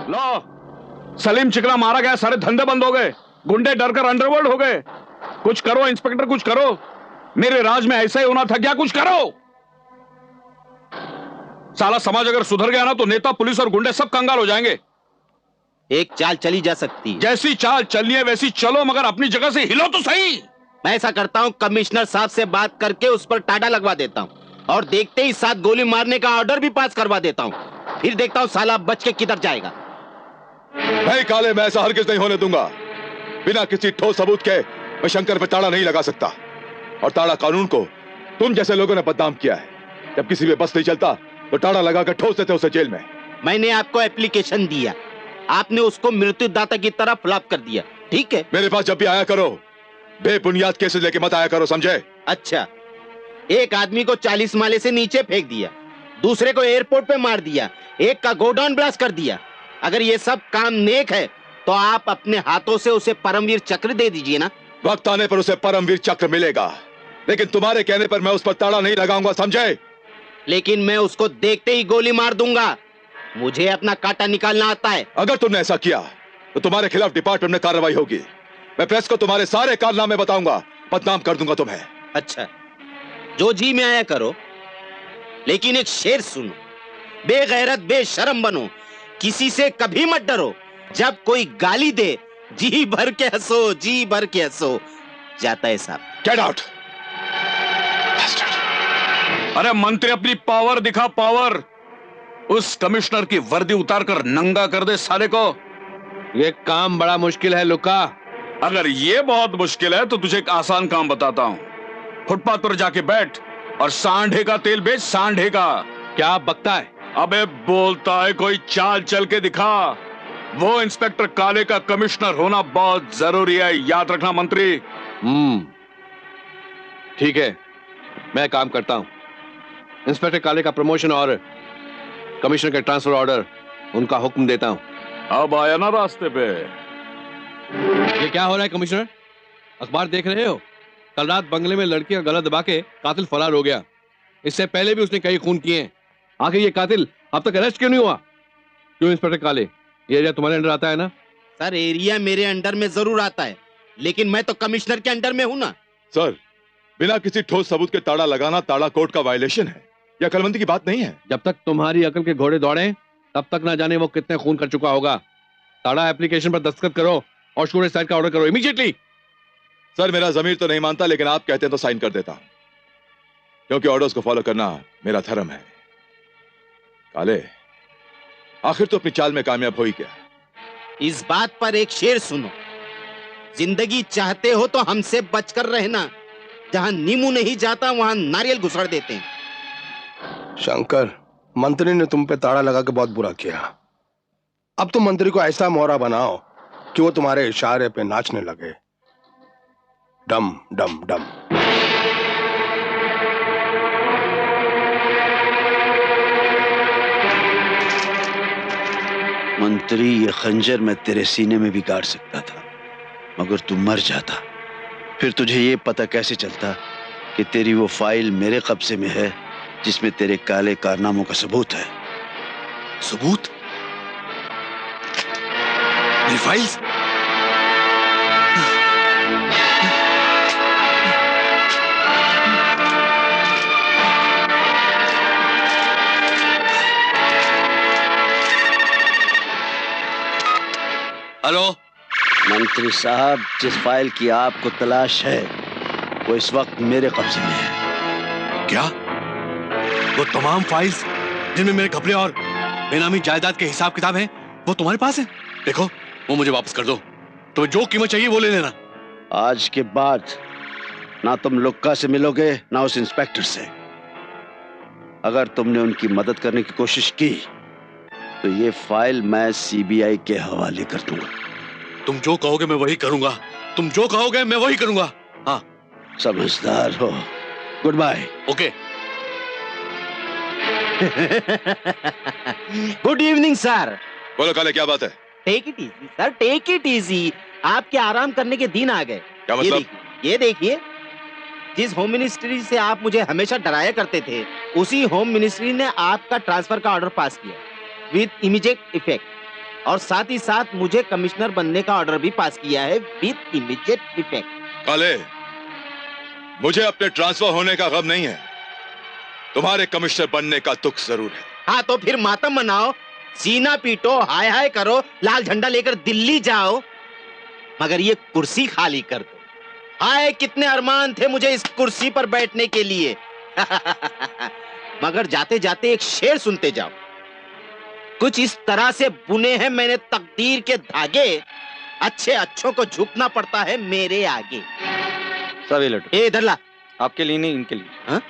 लो, सलीम चिकना मारा गया, सारे धंधे बंद हो गए, गुंडे डर कर अंडरवर्ल्ड हो गए। कुछ करो इंस्पेक्टर, कुछ करो। मेरे राज में ऐसा ही होना था क्या? कुछ करो। साला समाज अगर सुधर गया ना तो नेता, पुलिस और गुंडे सब कंगाल हो जाएंगे। एक चाल चली जा सकती है। जैसी चाल चलनी है वैसी चलो, मगर अपनी जगह से हिलो तो सही। मैं ऐसा करता हूँ, कमिश्नर साहब से बात करके उस पर टाडा लगवा देता हूँ और देखते ही 7 गोली मारने का ऑर्डर भी पास करवा देता हूँ। फिर देखता हूँ साला बच के किधर जाएगा। नहीं काले, मैं ऐसा हरगिज नहीं होने दूंगा। बिना किसी ठोस सबूत के मैं शंकर पे ताड़ा नहीं लगा सकता। और ताड़ा कानून को तुम जैसे लोगों ने बदनाम किया है। जब किसी पे बस नहीं चलता तो ताड़ा लगाकर ठोस देते उसे जेल में। मैंने आपको एप्लीकेशन दिया, आपने उसको मृत्युदाता की तरह फ्लॉप कर दिया। ठीक है, मेरे पास जब भी आया करो बेबुनियाद केसेस लेके मत आया करो, समझे? अच्छा, एक आदमी को 40 माले से नीचे फेंक दिया, दूसरे को एयरपोर्ट पे मार दिया, एक का गोडाउन ब्लास्ट कर दिया। अगर ये सब काम नेक है तो आप अपने हाथों से उसे परमवीर चक्र दे दीजिए ना। वक्त आने पर उसे परमवीर चक्र मिलेगा, लेकिन तुम्हारे कहने पर मैं उस पर ताड़ा नहीं लगाऊंगा, समझे? लेकिन मैं उसको देखते ही गोली मार दूंगा। मुझे अपना कांटा निकालना आता है। अगर तुमने ऐसा किया तो तुम्हारे खिलाफ डिपार्टमेंट में कार्रवाई होगी। मैं प्रेस को तुम्हारे सारे कारनामे बताऊंगा, बदनाम कर दूंगा तुम्हें। अच्छा, जो जी में आया करो, लेकिन एक शेर सुनो, बेगैरत बेशरम बनो, किसी से कभी मत डरो। जब कोई गाली दे जी भर के हंसो, जी भर के हंसो। जाता है साहब। Get out. अरे मंत्री अपनी पावर दिखा, पावर। उस कमिश्नर की वर्दी उतार कर नंगा कर दे साले को। ये काम बड़ा मुश्किल है लुका। अगर ये बहुत मुश्किल है तो तुझे एक आसान काम बताता हूं। फुटपाथ पर जाके बैठ और सांढे का तेल बेच, सांढे का। क्या बकता है? अबे बोलता है, कोई चाल चल के दिखा। वो इंस्पेक्टर काले का कमिश्नर होना बहुत जरूरी है, याद रखना मंत्री। ठीक है, मैं काम करता हूं। इंस्पेक्टर काले का प्रमोशन और कमिश्नर का ट्रांसफर ऑर्डर उनका हुक्म देता हूं। अब आया ना रास्ते पे। ये क्या हो रहा है कमिश्नर? अखबार देख रहे हो? कल रात बंगले में लड़की का गला दबा के कातिल फरार हो गया। इससे पहले भी उसने कई खून किए हैं। आखिर ये कातिल अब तक अरेस्ट क्यों नहीं हुआ? क्यों इंस्पेक्टर काले, ये एरिया तुम्हारे अंडर आता है ना? सर, एरिया मेरे अंडर में जरूर आता है, लेकिन मैं तो कमिश्नर के अंडर में हूं ना। सर, बिना किसी ठोस सबूत के ताड़ा लगाना ताड़ा कोर्ट का वायलेशन है। यह अकलमंदी की बात नहीं है। जब तक तुम्हारी अकल के घोड़े दौड़े तब तक ना जाने वो कितने खून कर चुका होगा। ताड़ा एप्लीकेशन पर दस्तखत करो और शूट साइड का ऑर्डर करो इमीडिएटली। सर, मेरा जमीर तो नहीं मानता, लेकिन आप कहते हैं तो साइन कर देता हूं, क्योंकि ऑर्डर्स को फॉलो करना मेरा धर्म है। काले, आखिर तो अपनी चाल में कामयाब हो ही गया। इस बात पर एक शेर सुनो, जिंदगी चाहते हो तो हमसे बचकर रहना, जहां नींबू नहीं जाता वहां नारियल घुसड़ देते हैं। शंकर, मंत्री ने तुम पे ताड़ा लगा के बहुत बुरा किया। अब तुम मंत्री को ऐसा मोहरा बनाओ कि वो तुम्हारे इशारे पे नाचने लगे। डम डम डम। मंत्री, ये खंजर मैं तेरे सीने में भी गाड़ सकता था, मगर तू मर जाता। फिर तुझे ये पता कैसे चलता कि तेरी वो फाइल मेरे कब्जे में है जिसमें तेरे काले कारनामों का सबूत है। सबूत? मेरी फाइल्स? हेलो मंत्री साहब, जिस फाइल की आपको तलाश है वो इस वक्त मेरे कब्जे में है। क्या? वो तमाम फाइल्स जिनमें मेरे कपड़े और बेनामी जायदाद के हिसाब किताब हैं, वो तुम्हारे पास है? देखो, वो मुझे वापस कर दो। तुम्हें जो कीमत चाहिए वो ले लेना। आज के बाद ना तुम लुक्का से मिलोगे ना उस इंस्पेक्टर से। अगर तुमने उनकी मदद करने की कोशिश की तो ये फाइल मैं सीबीआई के हवाले कर दूंगा। तुम जो कहोगे मैं वही करूंगा। तुम जो कहोगे मैं वही करूंगा। हाँ, समझदार हो। Good bye. Okay. Good evening sir. बोलो काले, क्या बात है? Take it easy sir, take it easy. आपके आराम करने के दिन आ गए। क्या मतलब? ये देखिए, जिस होम मिनिस्ट्री से आप मुझे हमेशा डराया करते थे, उसी होम मिनिस्ट्री ने आपका ट्रांसफर का ऑर्डर पास किया विद इमीडिएट इफेक्ट। और साथ ही साथ मुझे कमिश्नर बनने का ऑर्डर भी पास किया है विद इमीडिएट इफेक्ट। काले, मुझे अपने ट्रांसफर होने का गम नहीं है, तुम्हारे कमिश्नर बनने का दुख जरूर है। हाँ तो फिर मातम मनाओ, सीना पीटो, हाय हाय करो, लाल झंडा लेकर दिल्ली जाओ, मगर ये कुर्सी खाली कर दो। हाय कितने अरमान थे मुझे इस कुर्सी पर बैठने के लिए। मगर जाते जाते एक शेर सुनते जाओ। कुछ इस तरह से बुने हैं मैंने तकदीर के धागे, अच्छे अच्छों को झुकना पड़ता है मेरे आगे। सभी लड्डू ए इधर ला। आपके लिए नहीं, इनके लिए। हाँ?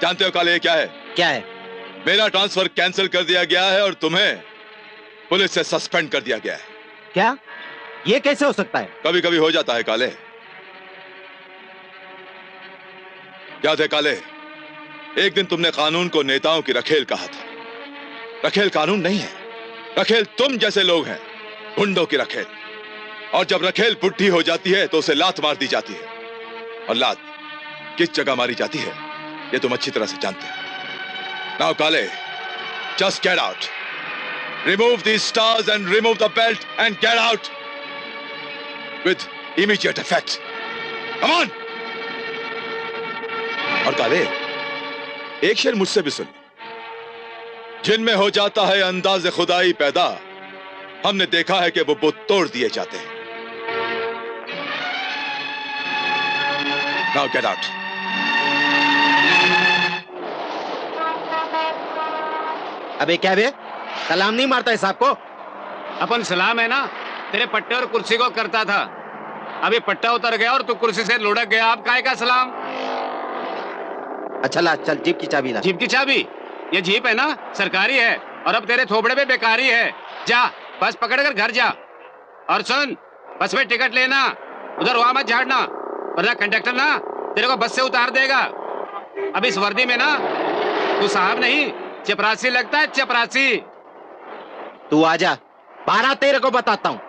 जानते हो काले, ये क्या है? क्या है? मेरा ट्रांसफर कैंसिल कर दिया गया है और तुम्हें पुलिस से सस्पेंड कर दिया गया है। क्या? ये कैसे हो सकता है? कभी कभी हो जाता है काले। याद है काले, एक दिन तुमने कानून को नेताओं की रखेल कहा था। रखेल कानून नहीं है, रखेल तुम जैसे लोग हैं, गुंडों की रखेल। और जब रखेल बुढ़ी हो जाती है तो उसे लात मार दी जाती है। और लात किस जगह मारी जाती है ये तुम अच्छी तरह से जानते हो। नाउ काले, just get out, remove these stars and remove the belt and get out with immediate effect. Come on! और काले, एक शेर मुझसे भी सुन। जिनमें हो जाता है अंदाज खुदाई पैदा, हमने देखा है कि वो बुत तोड़ दिए जाते हैं। Now get out. अबे क्या बे, सलाम नहीं मारता है साहब को? अपन सलाम है ना, तेरे पट्टे और कुर्सी को करता था। अभी पट्टा उतर गया और तू कुर्सी से लुढ़क गया, अब काहे का सलाम? अच्छा ला, चल जीप की चाबी ला। जीप की चाबी? ये जीप है ना, सरकारी है, और अब तेरे थोपड़े पे बेकारी है। जा बस पकड़ कर घर जा। और सुन, बस में टिकट लेना, उधर वहां मत झाड़ना, वरना कंडक्टर ना तेरे को बस से उतार देगा। अब इस वर्दी में ना तू साहब नहीं, चपरासी लगता है, चपरासी। तू आजा, 12 तेरे को बताता हूँ।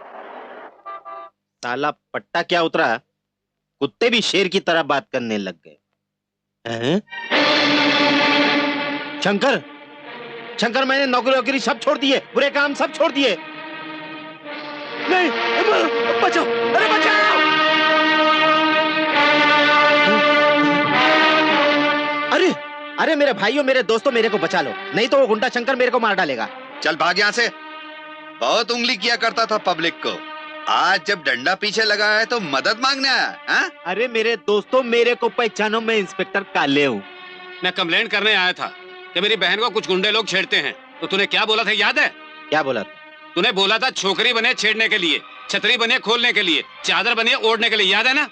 साला पट्टा क्या उतरा, कुत्ते भी शेर की तरह बात करने लग गए। हैं? शंकर, शंकर मैंने नौकरी वोकरी सब छोड़ दिए, बुरे काम सब छोड़ दिए। नहीं, बचाओ, अरे बचाओ! अरे अरे मेरे भाइयों, मेरे दोस्तों, मेरे को बचा लो, नहीं तो वो गुंडा शंकर मेरे को मार डालेगा। चल भाग यहाँ से। बहुत उंगली किया करता था पब्लिक को, आज जब डंडा पीछे लगा है तो मदद मांगने आया? हाँ? अरे मेरे दोस्तों, मेरे को पहचानो, मैं इंस्पेक्टर काले हूँ। मैं कंप्लेंट करने आया था कि मेरी बहन को कुछ गुंडे लोग छेड़ते हैं। तो तूने क्या बोला था याद है? क्या बोला? तूने बोला था छोकरी बने छेड़ने के लिए, छतरी बने खोलने के लिए, चादर बने ओढ़ने के लिए, याद है ना?